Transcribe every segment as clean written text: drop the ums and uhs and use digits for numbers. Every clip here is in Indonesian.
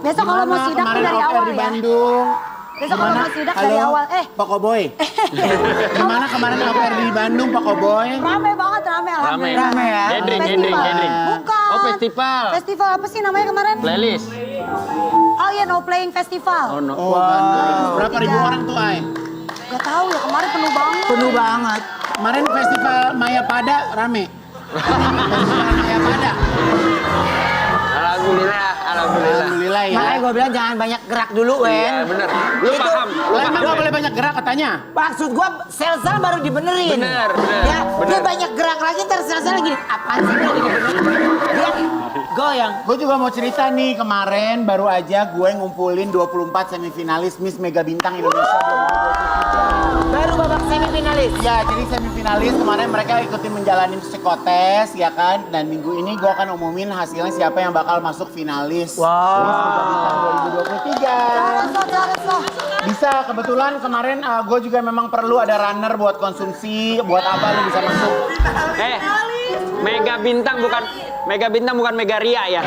Besok kalau mau sidak tuh dari awal di ya. Bandung. Besok kalau mau sidak dari awal. Pak Koboy. Gimana kemarin OPR di Bandung, Pak Koboy? Rame banget, alhamdulillah. Rame ya? Gathering. Bukan. Oh, festival. Festival apa sih namanya kemarin? Playlist. Oh iya, No Playing Festival. Oh, no. Oh, ganas. Berapa ribu orang tuh, Ay? Gak tahu ya, kemarin penuh banget. Penuh banget. Kemarin festival Maya Pada rame. Festival Maya Pada. Alhamdulillah ya. Makanya gue bilang jangan banyak gerak dulu, Wen. Iya, bener. Lu paham. Emang gak boleh banyak gerak katanya? Maksud gue sel-sel baru dibenerin. Bener. Ya, dia banyak gerak lagi ntar sel-sel lagi. Apaan sih ini dibenerin? Dia goyang. Gue juga mau cerita nih, kemarin baru aja gue ngumpulin 24 semifinalis Miss Mega Bintang Indonesia 2023. Baru babak semifinalis. Ya, jadi semifinalis kemarin mereka ikutin menjalani psikotes ya kan. Dan minggu ini gue akan umumin hasilnya siapa yang bakal masuk finalis. Wow. Miss Mega Bintang 2023. Bisa, kebetulan kemarin gue juga memang perlu ada runner buat konsumsi, buat apa lu bisa masuk. Mega Bintang bukan Mega Ria ya.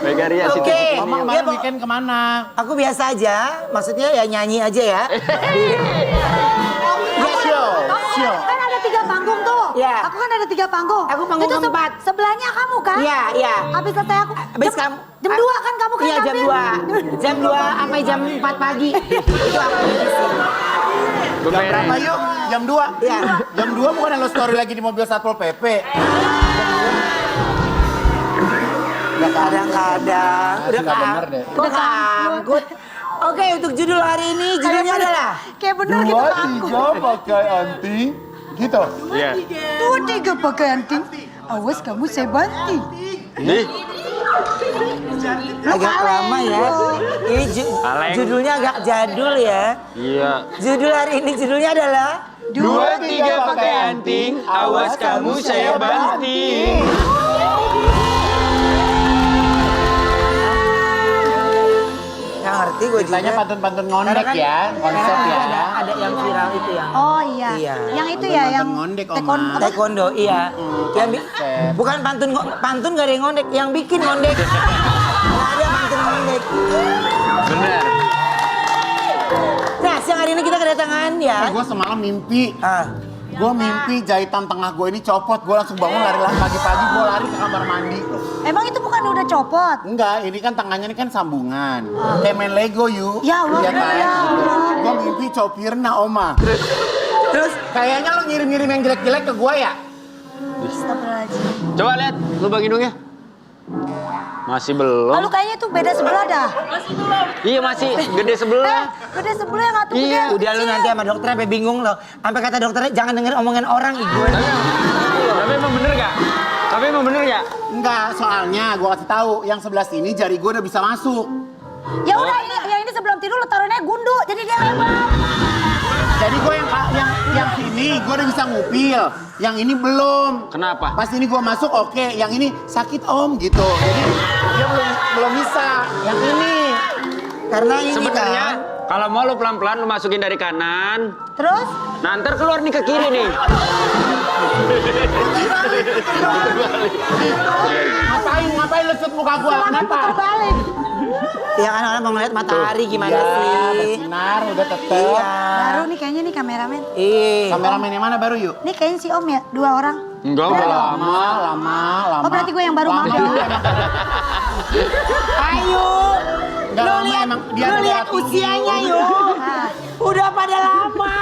Mega Ria sih. Oke. Mama Dia kemarin mau- weekend kemana? Aku biasa aja, maksudnya ya nyanyi aja ya. Show. Kan ada 3 panggung tuh. Iya. Aku kan ada 3 panggung. Aku panggung Itu keempat. Sebelahnya kamu kan? Iya, iya. Habis selesai aku. Habis kamu. Jam 2 kan kamu kan Iya, jam 2. Jam 2 sampai jam 4 pagi. Itu aku di sini. Jam berapa yuk? Jam 2? Iya. Jam 2 bukan lo story lagi di mobil Satpol PP. Kadang-kadang udah nggak bener deh. keangkut. Oke, untuk judul hari ini judulnya adalah Kayak bener gitu aku. pakai anting. Gitu. Iya. Tuh 3 pakai anting. Awas kamu saya banting. Nih. agak lama ya. Ini Kaleng. judulnya agak jadul ya. Iya. Judul hari ini judulnya adalah 2, 3 pakai anting, awas kamu saya banting. nggak ngerti gue juga. Ceritanya pantun-pantun ngondek Karena kan- ya, konsep karena ya. Ada yang viral itu yang Oh iya. Iya. Yang itu Nonton ya yang ngondek, Oma. taekwondo. apa? taekwondo, iya. Yang bukan pantun gak ada yang ngondek, yang bikin ngondek. Nggak ada pantun ngondek. Bener. Nah, siang hari ini kita kedatangan ya. Gue semalam mimpi. Ah, Gue mimpi jahitan tengah gue ini copot. Gue langsung bangun lari-lari pagi-pagi. Gue lari ke kamar mandi. Emang itu bukan udah copot? Enggak, ini kan tangannya ini kan sambungan. Kayak main Lego yuk. Ya Allah, Iya kan? ya Allah. Gue mimpi copirna, Oma. terus Kayaknya lo ngirim-ngirim yang jelek-jelek ke gue ya? Astagfirullahaladzim. Coba lihat lubang hidungnya. Masih belum. Lalu kayaknya tuh beda sebelah dah. Iya masih gede sebelah. Gede sebelah yang satu Iya, gede. udah lu nanti sama dokter sampai bingung loh. Sampai kata dokternya jangan denger omongan orang gue. Tapi emang bener gak? Tapi emang bener gak? Enggak, soalnya gue kasih tahu yang sebelah sini jari gue udah bisa masuk. Ya udah ini yang ini sebelum tidur lo taruhnya gundu jadi dia lebar. Jadi gue yang sini gue udah bisa ngupil, yang ini belum. Kenapa? Pas ini gue masuk oke, yang ini sakit om gitu. Jadi dia belum bisa. Yang ini. Karena ini Sebenarnya kan kalau mau lu pelan-pelan lu masukin dari kanan. Terus? Nah ntar keluar nih ke kiri nih. Ngapain lu shoot muka gue? Kenapa? Terbalik. ya kan orang mau ngeliat matahari gimana Iya, sih? bersinar udah tetep. Iya. Baru nih kayaknya nih kameramen. Kameramen yang mana baru yuk? Nih kayaknya si Om ya, 2 orang. Enggak udah lama. Lama. Oh berarti gue yang baru Lama maaf ya. juga emang. Ayo, Nggak lu lama lihat, emang, dia lu ada lihat darah tinggi. usianya yuk. Ah, Udah pada lama.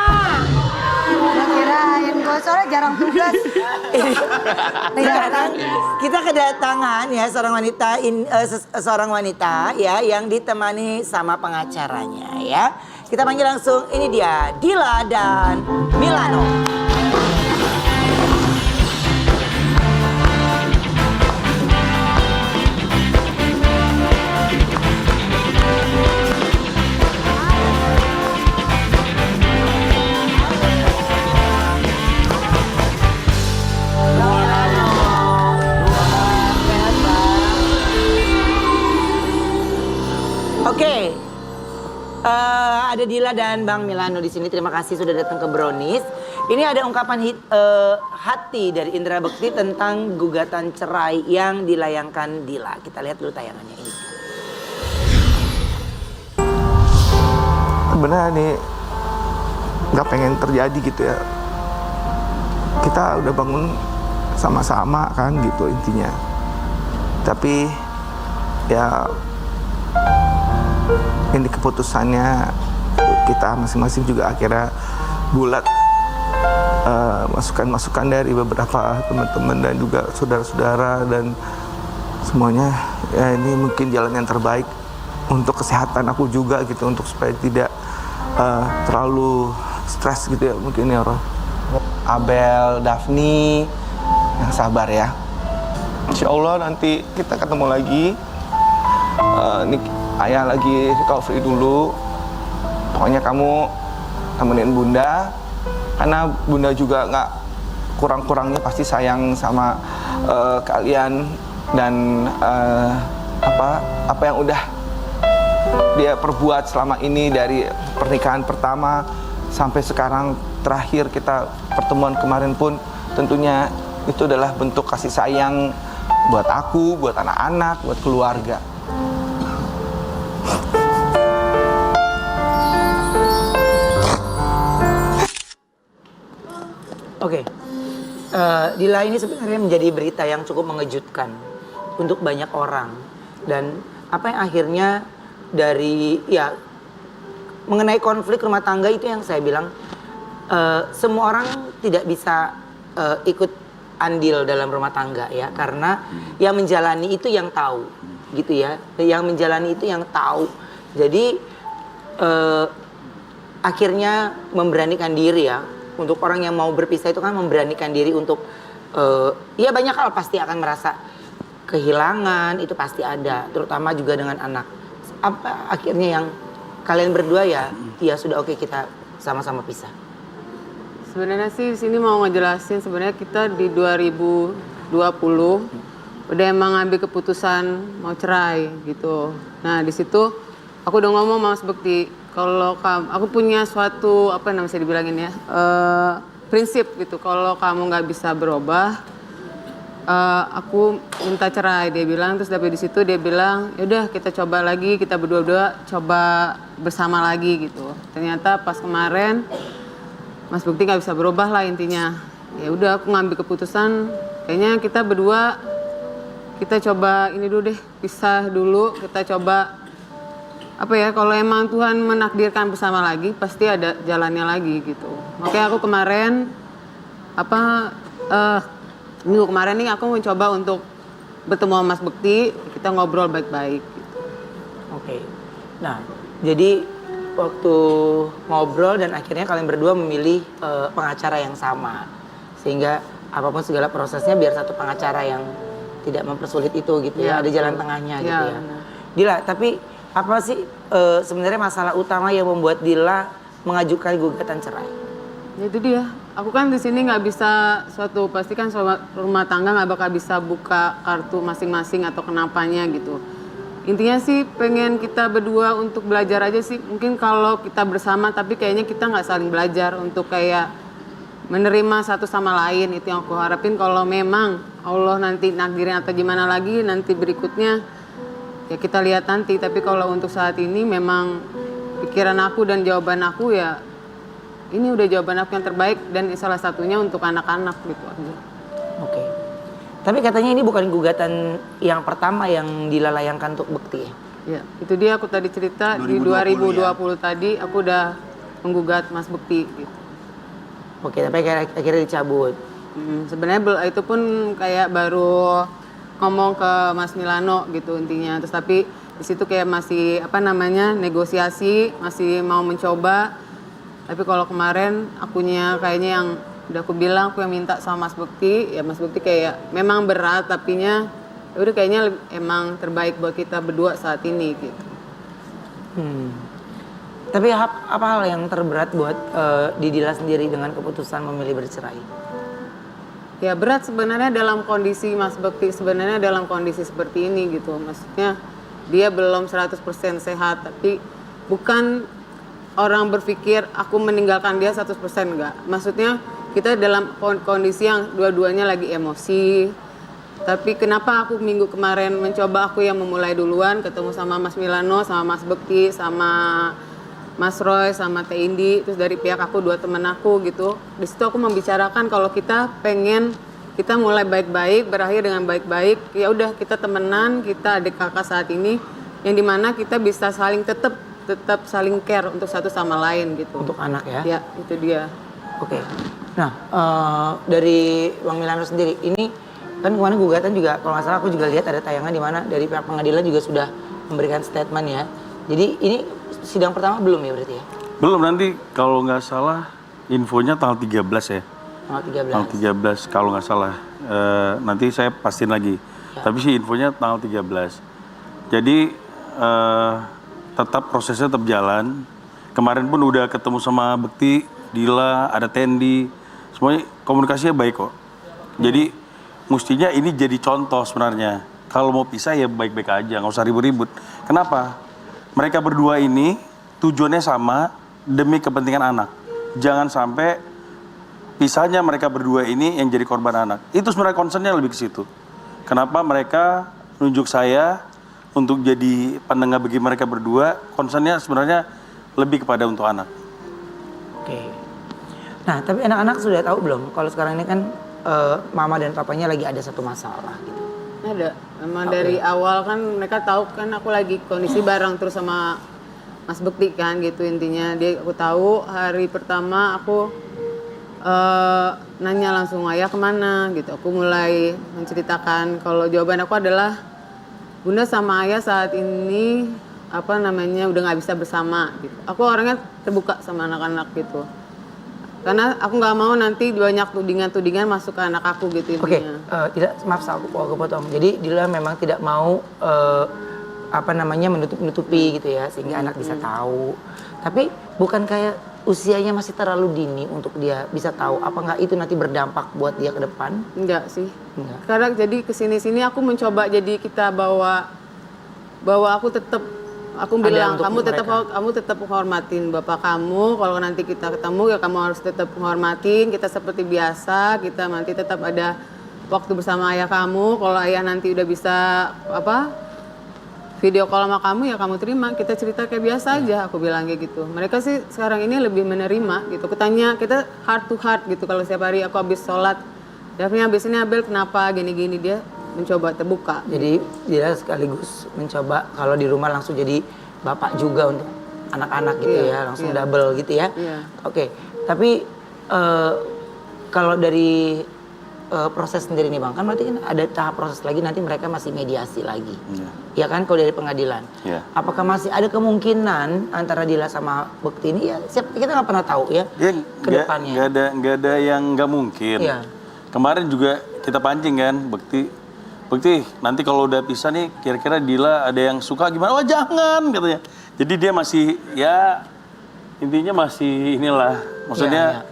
udah kirain gue soalnya jarang tugas. Sekarang kita kedatangan ya seorang wanita ya yang ditemani sama pengacaranya ya. Kita panggil langsung, ini dia Dila dan Milano. Oke, ada Dila dan Bang Milano di sini. Terima kasih sudah datang ke Brownies. Ini ada ungkapan hati dari Indra Bekti tentang gugatan cerai yang dilayangkan Dila. Kita lihat dulu tayangannya ini. Sebenarnya ini nggak pengen terjadi gitu ya. Kita udah bangun sama-sama kan gitu intinya. Tapi ya ini keputusannya kita masing-masing juga akhirnya bulat. Masukan-masukan dari beberapa teman-teman dan juga saudara-saudara dan semuanya ya ini mungkin jalan yang terbaik untuk kesehatan aku juga gitu, untuk supaya tidak terlalu stres gitu ya mungkin ya Roh. Abel, Daphne yang sabar ya. Insya Allah nanti kita ketemu lagi. Ini ayah lagi recovery dulu. Pokoknya kamu temenin Bunda, karena Bunda juga nggak kurang-kurangnya pasti sayang sama kalian dan apa yang udah dia perbuat selama ini dari pernikahan pertama sampai sekarang terakhir kita pertemuan kemarin pun tentunya itu adalah bentuk kasih sayang buat aku, buat anak-anak, buat keluarga. Oke, Dila ini sebenarnya menjadi berita yang cukup mengejutkan untuk banyak orang. Dan apa yang akhirnya dari, ya mengenai konflik rumah tangga itu yang saya bilang, semua orang tidak bisa ikut andil dalam rumah tangga ya. Karena yang menjalani itu yang tahu gitu ya. Yang menjalani itu yang tahu. Jadi akhirnya memberanikan diri ya. Untuk orang yang mau berpisah itu kan memberanikan diri untuk ya banyak hal pasti akan merasa kehilangan, itu pasti ada, terutama juga dengan anak. Apa akhirnya yang kalian berdua ya sudah oke, kita sama-sama pisah. Sebenarnya sih di sini mau ngejelasin sebenarnya kita di 2020 udah emang ngambil keputusan mau cerai gitu. Nah di situ aku udah ngomong sama Mas Bekti, kalau aku punya suatu apa namanya bisa dibilangin ya prinsip gitu, kalau kamu nggak bisa berubah aku minta cerai, dia bilang. Terus dari di situ dia bilang yaudah kita coba lagi, kita berdua coba bersama lagi gitu. Ternyata pas kemarin Mas Bekti nggak bisa berubah lah intinya. Ya udah aku ngambil keputusan kayaknya kita berdua kita coba ini dulu deh, pisah dulu, kita coba apa ya, kalau emang Tuhan menakdirkan bersama lagi pasti ada jalannya lagi gitu. Makanya aku kemarin minggu kemarin nih aku mencoba untuk bertemu sama Mas Bekti, kita ngobrol baik-baik gitu. Oke. Nah, jadi waktu ngobrol dan akhirnya kalian berdua memilih pengacara yang sama. Sehingga apapun segala prosesnya biar satu pengacara yang tidak mempersulit itu gitu ya. Ada jalan tengahnya gitu ya. Dila, tapi apa sih sebenarnya masalah utama yang membuat Dila mengajukan gugatan cerai? Ya itu dia. Aku kan di sini nggak bisa pasti kan rumah tangga nggak bakal bisa buka kartu masing-masing atau kenapanya gitu. Intinya sih pengen kita berdua untuk belajar aja sih. Mungkin kalau kita bersama tapi kayaknya kita nggak saling belajar untuk kayak menerima satu sama lain. Itu yang aku harapin. Kalau memang Allah nanti nakdirin atau gimana lagi nanti berikutnya ya kita lihat nanti. Tapi kalau untuk saat ini memang pikiran aku dan jawaban aku ya ini udah jawaban aku yang terbaik dan salah satunya untuk anak-anak gitu aja. Oke. Tapi katanya ini bukan gugatan yang pertama yang Dila layangkan untuk Bekti ya? Ya, itu dia aku tadi cerita 2020 di 2020 ya. Tadi aku udah menggugat Mas Bekti gitu. Oke, tapi akhirnya dicabut. Sebenarnya itu pun kayak baru ngomong ke Mas Milano gitu intinya. Terus tapi di situ kayak masih negosiasi, masih mau mencoba. Tapi kalau kemarin akunya kayaknya yang udah aku bilang, aku yang minta sama Mas Bekti, ya Mas Bekti kayak memang berat tapinya udah kayaknya emang terbaik buat kita berdua saat ini gitu. Tapi apa hal yang terberat buat Dila sendiri dengan keputusan memilih bercerai? Ya berat sebenarnya dalam kondisi Mas Bekti sebenarnya dalam kondisi seperti ini gitu. Maksudnya dia belum 100% sehat, tapi bukan orang berpikir aku meninggalkan dia 100% enggak. Maksudnya kita dalam kondisi yang dua-duanya lagi emosi. Tapi kenapa aku minggu kemarin mencoba, aku yang memulai duluan, ketemu sama Mas Milano, sama Mas Bekti, sama Mas Roy, sama Teh Indi, terus dari pihak aku 2 teman aku gitu. Di situ aku membicarakan kalau kita pengen kita mulai baik-baik, berakhir dengan baik-baik. Ya udah kita temenan, kita adik kakak saat ini, yang dimana kita bisa saling tetap saling care untuk satu sama lain gitu. Untuk anak ya? Ya, itu dia. Oke. Nah, dari Bang Milano sendiri, ini kan kemarin gugatan juga, kalau nggak salah aku juga lihat ada tayangan di mana dari pihak pengadilan juga sudah memberikan statement ya. Jadi ini sidang pertama belum ya berarti ya? Belum, nanti kalau nggak salah infonya tanggal 13 ya. Tanggal 13. Tanggal 13 kalau nggak salah. Nanti saya pastiin lagi. Ya. Tapi sih infonya tanggal 13. Jadi tetap prosesnya tetap jalan. Kemarin pun udah ketemu sama Bekti, Dila, ada Tendi. Semuanya komunikasinya baik kok. Jadi mestinya ini jadi contoh sebenarnya. Kalau mau pisah ya baik-baik aja, nggak usah ribut-ribut. Kenapa? Mereka berdua ini tujuannya sama demi kepentingan anak. Jangan sampai pisahnya mereka berdua ini yang jadi korban anak. Itu sebenarnya concernnya lebih ke situ. Kenapa mereka nunjuk saya untuk jadi pendengar bagi mereka berdua? Concernnya sebenarnya lebih kepada untuk anak. Oke. Nah, tapi anak-anak sudah tahu belum kalau sekarang ini kan mama dan papanya lagi ada satu masalah gitu. Ada. Memang dari awal kan mereka tahu kan aku lagi kondisi bareng terus sama Mas Bekti kan gitu intinya. Aku tahu hari pertama aku nanya langsung, ayah kemana gitu. Aku mulai menceritakan kalau jawaban aku adalah Bunda sama ayah saat ini udah nggak bisa bersama gitu. Aku orangnya terbuka sama anak-anak gitu. Karena aku nggak mau nanti banyak tudingan-tudingan masuk ke anak aku gitu intinya. Oke, tidak, maaf aku potong. Jadi Dila memang tidak mau menutupi gitu ya sehingga anak bisa tahu. Tapi bukan kayak usianya masih terlalu dini untuk dia bisa tahu apa nggak itu nanti berdampak buat dia ke depan? Enggak sih. Enggak. Karena jadi kesini-sini aku mencoba jadi kita bawa aku tetap. Aku bilang kamu tetap menghormatin bapak kamu. Kalau nanti kita ketemu ya kamu harus tetap menghormatin. Kita seperti biasa. Kita nanti tetap ada waktu bersama ayah kamu. Kalau ayah nanti udah bisa video call sama kamu ya kamu terima. Kita cerita kayak biasa aja. Aku bilang kayak gitu. Mereka sih sekarang ini lebih menerima gitu. Kutanya kita heart to heart gitu. Kalau setiap hari aku habis sholat, Daphne habis ini Abel kenapa gini-gini, dia mencoba terbuka. Jadi dia sekaligus mencoba kalau di rumah langsung jadi bapak juga untuk anak-anak gitu ya, langsung double gitu ya. Oke, tapi kalau dari proses sendiri nih Bang, kan berarti kan ada tahap proses lagi, nanti mereka masih mediasi lagi. Ya kan kalau dari pengadilan. Apakah masih ada kemungkinan antara Dila sama Bekti ini ya kita nggak pernah tahu ya ke depannya. Nggak ada yang nggak mungkin. Kemarin juga kita pancing kan Bekti, nanti kalau udah pisah nih kira-kira Dila ada yang suka gimana? Oh jangan katanya. Jadi dia masih ya intinya masih inilah. Maksudnya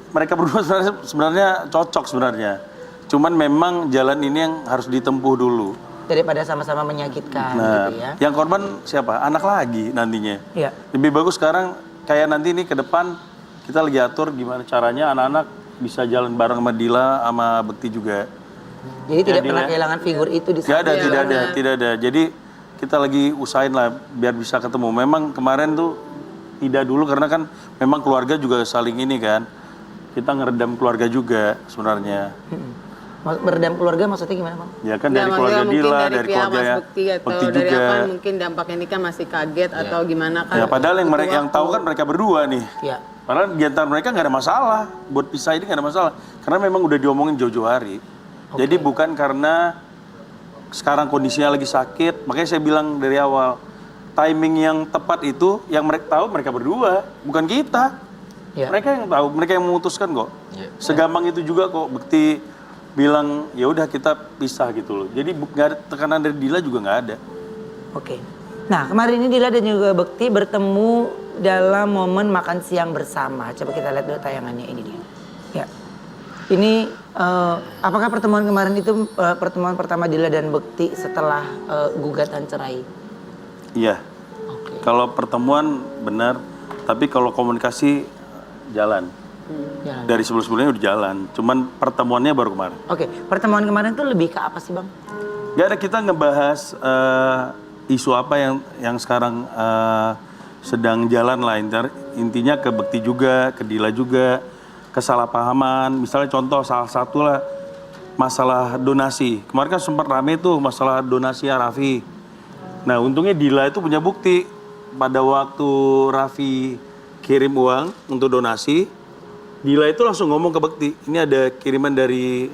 mereka berdua sebenarnya cocok sebenarnya. Cuman memang jalan ini yang harus ditempuh dulu. Daripada sama-sama menyakitkan gitu ya. Yang korban siapa? Anak lagi nantinya. Iya. Lebih bagus sekarang kayak nanti nih ke depan kita lagi atur gimana caranya anak-anak bisa jalan bareng sama Dila sama Bekti juga. Jadi tidak pernah kehilangan figur itu di sana. Tidak ada. Jadi kita lagi usahain lah biar bisa ketemu. Memang kemarin tuh tidak dulu karena kan memang keluarga juga saling ini kan. Kita ngeredam keluarga juga sebenarnya. Meredam keluarga maksudnya gimana Bang? Ya kan dari keluarga Dila, dari keluarga Mas Bekti atau Bekti dari juga. apa mungkin dampaknya ini kan masih kaget atau gimana kan. Ya padahal yang tahu kan mereka berdua nih. Iya. Padahal di antara mereka nggak ada masalah. Buat pisah ini nggak ada masalah. Karena memang udah diomongin jauh-jauh hari. Jadi bukan karena sekarang kondisinya lagi sakit, makanya saya bilang dari awal, timing yang tepat itu yang mereka tahu mereka berdua, bukan kita. Mereka yang tahu, mereka yang memutuskan kok. Segampang itu juga kok Bekti bilang ya udah kita pisah gitu loh. Jadi nggak ada tekanan dari Dila juga nggak ada. Oke. Nah kemarin ini Dila dan juga Bekti bertemu dalam momen makan siang bersama. Coba kita lihat dulu tayangannya ini dia. Ya. Ini apakah pertemuan kemarin itu pertemuan pertama Dila dan Bekti setelah gugatan cerai? Iya. Oke. Kalau pertemuan benar, tapi kalau komunikasi jalan. Jalan. Dari sebelum-sebelumnya udah jalan, cuman pertemuannya baru kemarin. Oke, pertemuan kemarin tuh lebih ke apa sih Bang? Gak ada, kita ngebahas isu apa yang sekarang sedang jalan lah. Intinya ke Bekti juga, ke Dila juga, kesalahpahaman. Misalnya contoh salah satu lah masalah donasi. Kemarin kan sempat rame tuh masalah donasi Raffi. Nah untungnya Dila itu punya bukti. Pada waktu Raffi kirim uang untuk donasi, Dila itu langsung ngomong ke Bekti, ini ada kiriman dari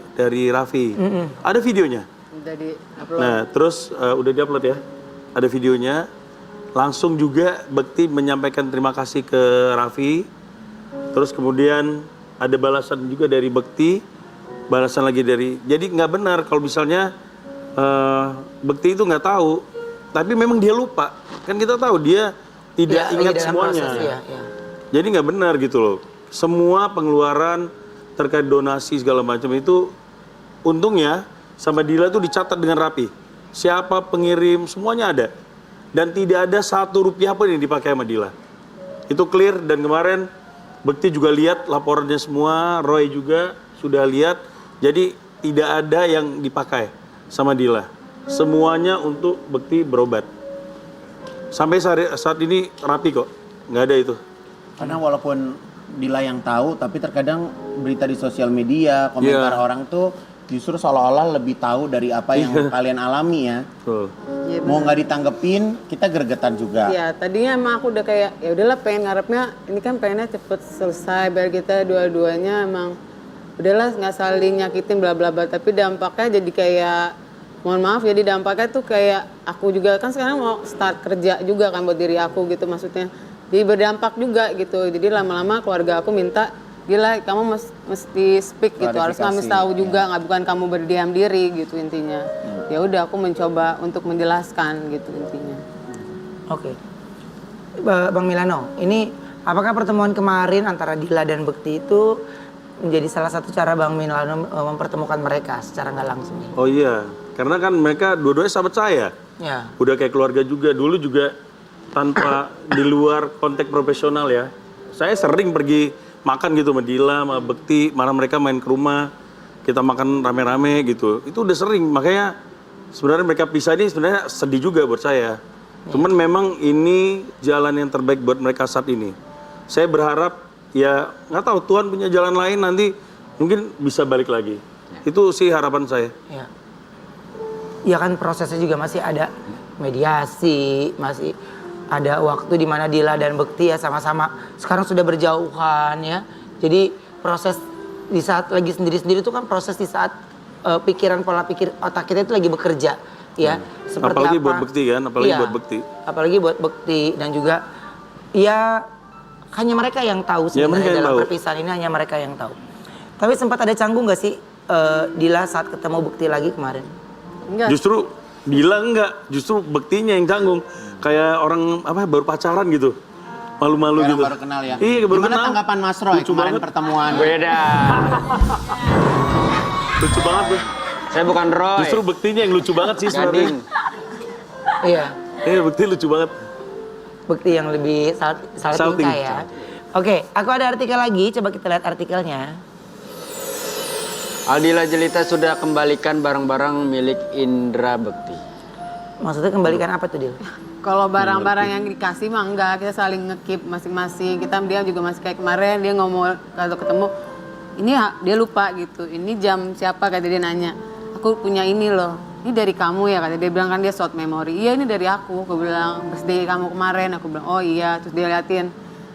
Raffi. Ada videonya. Udah di-upload. Nah, terus udah diupload ya. Ada videonya. Langsung juga Bekti menyampaikan terima kasih ke Raffi. Terus kemudian ada balasan juga dari Bekti. Balasan lagi dari... Jadi nggak benar kalau misalnya Bekti itu nggak tahu. Tapi memang dia lupa. Kan kita tahu dia tidak ingat semuanya. Ya. Jadi nggak benar gitu loh. Semua pengeluaran terkait donasi segala macam itu untungnya sama Dila tuh dicatat dengan rapi. Siapa pengirim, semuanya ada. Dan tidak ada 1 rupiah pun yang dipakai sama Dila. Itu clear dan kemarin Bekti juga lihat laporannya semua, Roy juga sudah lihat. Jadi tidak ada yang dipakai sama Dila. Semuanya untuk Bekti berobat. Sampai saat ini rapi kok, nggak ada itu. Karena walaupun Dila yang tahu, tapi terkadang berita di sosial media, komentar orang tuh justru seolah-olah lebih tahu dari apa yang kalian alami ya. Tuh. Iya, Mau nggak ditanggepin, kita gregetan juga. Ya tadinya emang aku udah kayak ya udahlah pengen ngarepnya ini kan pengennya cepet selesai biar kita dua-duanya emang udahlah nggak saling nyakitin bla bla bla, tapi dampaknya jadi kayak mohon maaf jadi dampaknya tuh kayak aku juga kan sekarang mau start kerja juga kan buat diri aku gitu maksudnya. Jadi berdampak juga gitu. Jadi lama-lama keluarga aku minta, gila kamu mesti speak gitu, harus kami tahu juga, nggak bukan kamu berdiam diri gitu intinya. Ya udah aku mencoba untuk menjelaskan gitu intinya. Oke. Bang Milano, ini apakah pertemuan kemarin antara Dila dan Bekti itu menjadi salah satu cara Bang Milano mempertemukan mereka secara nggak langsung? Oh iya, karena kan mereka dua-duanya sahabat saya. Ya. Udah kayak keluarga juga, dulu juga tanpa di luar konteks profesional ya. Saya sering pergi makan gitu sama Dila, sama Bekti, mana mereka main ke rumah, kita makan rame-rame gitu. Itu udah sering, makanya sebenarnya mereka pisah ini sebenarnya sedih juga buat saya. Cuman memang ini jalan yang terbaik buat mereka saat ini. Saya berharap ya nggak tahu Tuhan punya jalan lain nanti mungkin bisa balik lagi. Itu sih harapan saya. Ya. Ya kan prosesnya juga masih ada mediasi, masih ada waktu di mana Dila dan Bekti ya sama-sama sekarang sudah berjauhan ya. Jadi proses di saat lagi sendiri-sendiri itu kan proses di saat pikiran pola pikir otak kita itu lagi bekerja ya. Seperti apalagi apa? buat Bekti kan, apalagi Iya, buat Bekti. Apalagi buat Bekti dan juga ya hanya mereka yang tahu Ya, mereka sebenarnya yang dalam tahu. perpisahan ini hanya mereka yang tahu. Tapi sempat ada canggung gak sih Dila saat ketemu Bekti lagi kemarin? Enggak. Justru Dila enggak, justru Bektinya yang canggung. Kayak orang apa baru pacaran gitu. Malu-malu Kayak gitu. orang baru kenal ya. Iya, baru Gimana kenal. tanggapan Mas Roy Lucu kemarin banget. pertemuan? Beda. Lucu banget tuh. Saya bukan Roy. Justru Bektinya yang lucu banget sih sebenarnya. Gading. Iya. Iya, Bekti lucu banget. Bekti yang lebih saling Salting. tingkah ya. Oke, aku ada artikel lagi, coba kita lihat artikelnya. Aldila Jelita sudah kembalikan barang-barang milik Indra Bekti. Maksudnya kembalikan apa tuh, Dil? Kalau barang-barang yang dikasih mah enggak, kita saling ngekip masing-masing. Dia juga masih kayak kemarin, dia ngomong kalau ketemu, ini dia lupa gitu, ini jam siapa, kata dia nanya. Aku punya ini loh, ini dari kamu ya, kata dia bilang kan dia short memory. Iya ini dari aku bilang, birthday kamu kemarin, aku bilang oh iya. Terus dia liatin,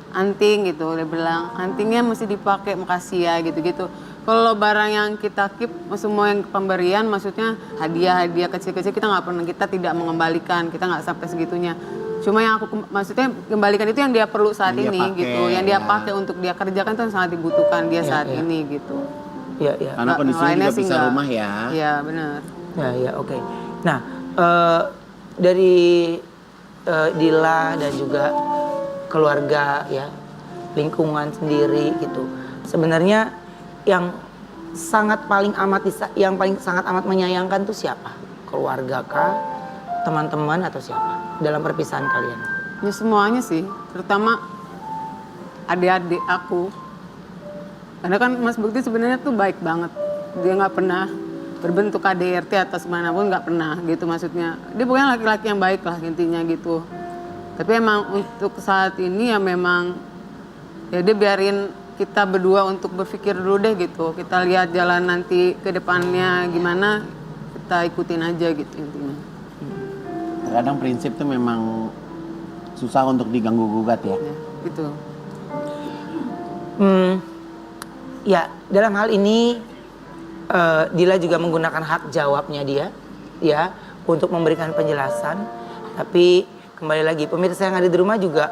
anting gitu, dia bilang antingnya mesti dipakai, makasih ya gitu-gitu. Kalau barang yang kita keep, semua yang pemberian, maksudnya hadiah-hadiah kecil-kecil kita tidak mengembalikan, kita nggak sampai segitunya. Cuma yang aku maksudnya kembalikan itu yang dia perlu saat Yang dia ini pakai, gitu, yang dia ya. pakai untuk dia kerjakan itu yang sangat dibutuhkan dia saat ini gitu. Iya, iya. Karena kondisinya Lainnya juga sih bisa enggak. rumah ya. Iya benar. Ya, ya, oke. Nah, dari Dila dan juga keluarga ya, lingkungan sendiri gitu. Sebenarnya yang sangat paling sangat amat menyayangkan tuh siapa? Keluarga kah? Teman-teman atau siapa? Dalam perpisahan kalian? Ya semuanya sih, terutama adik-adik aku. Karena kan Mas Bekti sebenarnya tuh baik banget. Dia nggak pernah berbentuk KDRT atas mana pun, nggak pernah gitu maksudnya. Dia pokoknya laki-laki yang baik lah intinya gitu. Tapi emang untuk saat ini ya memang ya dia biarin kita berdua untuk berpikir dulu deh gitu. Kita lihat jalan nanti ke depannya gimana, kita ikutin aja gitu intinya. Terkadang prinsip tuh memang susah untuk diganggu gugat ya. Ya, gitu. Ya, dalam hal ini Dila juga menggunakan hak jawabnya dia, ya, untuk memberikan penjelasan. Tapi kembali lagi, pemirsa yang ada di rumah juga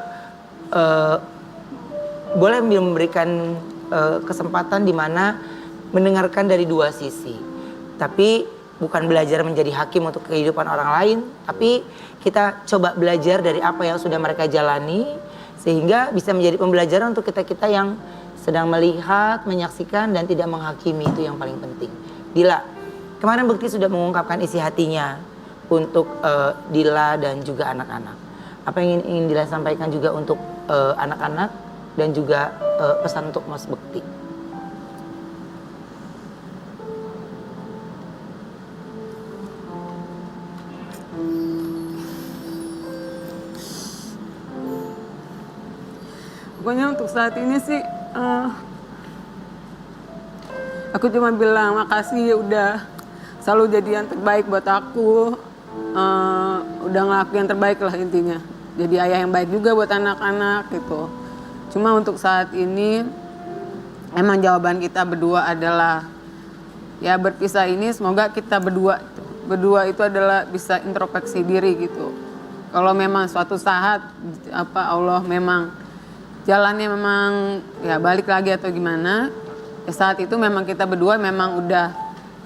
boleh memberikan kesempatan di mana mendengarkan dari dua sisi. Tapi bukan belajar menjadi hakim untuk kehidupan orang lain, tapi kita coba belajar dari apa yang sudah mereka jalani, sehingga bisa menjadi pembelajaran untuk kita-kita yang sedang melihat, menyaksikan, dan tidak menghakimi. Itu yang paling penting. Dila, kemarin Bekti sudah mengungkapkan isi hatinya untuk Dila dan juga anak-anak. Apa yang ingin Dila sampaikan juga untuk anak-anak dan juga pesan untuk Mas Bekti? Pokoknya untuk saat ini sih aku cuma bilang makasih udah selalu jadi yang terbaik buat aku, udah ngelakuin yang terbaik lah intinya. Jadi ayah yang baik juga buat anak-anak gitu. Cuma untuk saat ini emang jawaban kita berdua adalah ya berpisah ini semoga kita berdua itu adalah bisa introspeksi diri gitu. Kalau memang suatu saat Allah memang jalannya memang ya balik lagi atau gimana, ya saat itu memang kita berdua memang udah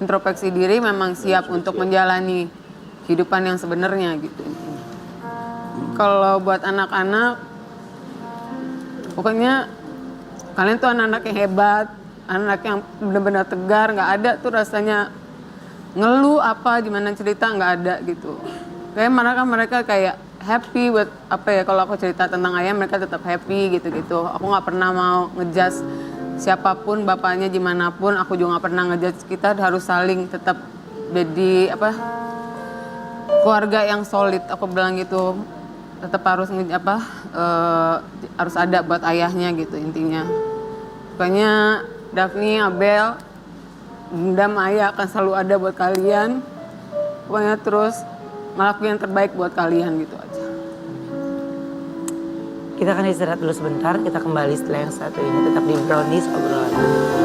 introspeksi diri, memang siap untuk menjalani kehidupan yang sebenarnya gitu. Kalau buat anak-anak, pokoknya kalian tuh anak-anak yang hebat, anak yang benar-benar tegar, nggak ada tuh rasanya ngeluh apa gimana cerita, nggak ada gitu. Kayak mereka kayak happy buat apa ya, kalau aku cerita tentang ayah mereka tetap happy gitu-gitu. Aku nggak pernah mau ngejudge siapapun bapaknya gimana pun, aku juga nggak pernah ngejudge. Kita harus saling tetap jadi keluarga yang solid, aku bilang gitu. Tetap harus harus ada buat ayahnya gitu intinya. Pokoknya Daphne, Abel, Bunda, Ayah akan selalu ada buat kalian. Pokoknya terus ngelakuin yang terbaik buat kalian gitu aja. Kita akan istirahat dulu sebentar, kita kembali setelah yang satu ini. Tetap di Brownies Obrolan.